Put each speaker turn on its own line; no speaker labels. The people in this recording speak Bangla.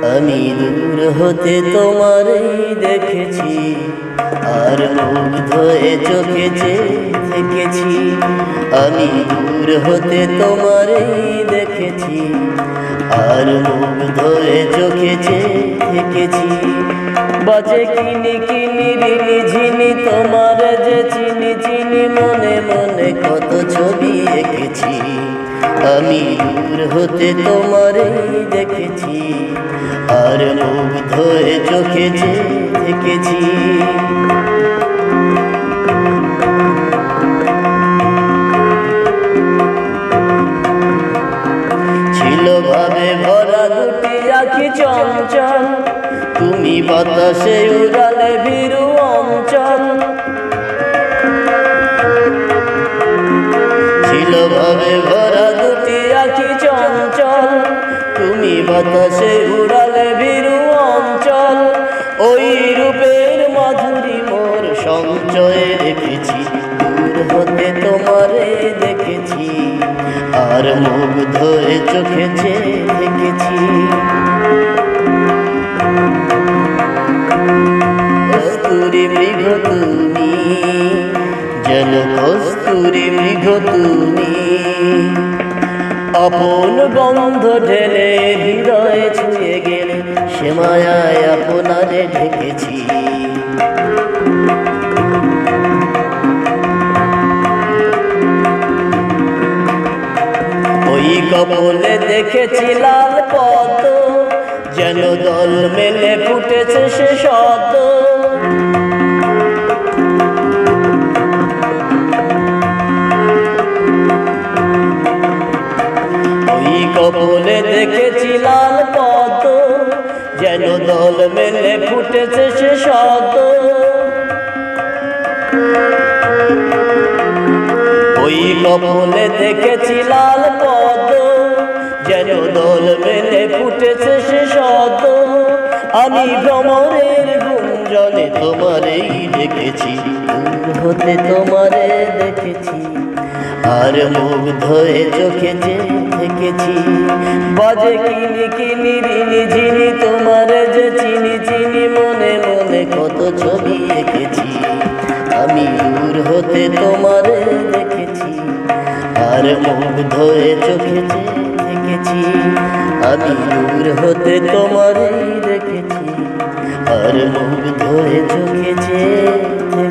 আমি দূর হতে তোমারই দেখেছি, আর মুগ্ধ হয়ে চোখে চেয়ে থেকেছি। আমি দূর হতে তোমারই দেখেছি, আর মুগ্ধ হয়ে চোখে চেয়ে থেকেছি। বাজে কিনি কিনি রিনি ঝিনি তোমার যে চিনি চিনি, মনে মনে কত ছবি এঁকেছি। আমি দূর হতে তোমারই দেখেছি, আর মুগ্ধ হয়ে চোখে চেয়ে থেকেছি। ছিল ভাবে ভরা দুটি আঁখি চঞ্চল, তুমি বাতাসে উড়ালে ভীরু অঞ্চল। ছিল ভাবে ভরা দুটি আঁখি চঞ্চল, তুমি বাতাসে উড়ালে ভীরু অঞ্চল। ওই রূপের মাধুরী মোর সঞ্চয়ে রেখেছি, দূর হতে তোমারে দেখেছি, আর মুগ্ধ হয়ে চোখে চেয়ে দেখেছি। কস্তুরী মৃগ তুমি, যেন কস্তুরী মৃগ তুমি, আপন গন্ধ ঢেলে হৃদয়ে ছুঁয়ে গেলে, সে মায়ায় আপনারে ঢেকেছি। ওই কপলে দেখেছি লাল পদ্ম, যেন দল মেলে ফুটেছে সে সদ্য। ওই কপলে দেখেছি লাল পদ্ম, যেন দল মেলে ফুটেছে সে সদ্য। ওই কপলে দেখেছি লাল পদ্ম, যেন দল মেলে ফুটেছে সে সদ্য। আমি ভ্রমরের গুঞ্জনে তোমারেই দেখেছি, দূর হতে তোমারে দেখেছি, আর মুগ্ধ হয়ে চোখে চেয়ে থেকেছি। বাজে কিনি কিনি রিনি ঝিনি তোমার যে চিনি চিনি, মনে মনে কত ছবি এঁকেছি। আমি দূর হতে তোমারে দেখেছি, আর মুগ্ধ হয়ে চোখে চেয়ে থেকেছি। আমি দূর হতে তোমারেই দেখেছি, আর মুগ্ধ হয়ে চোখে চেয়ে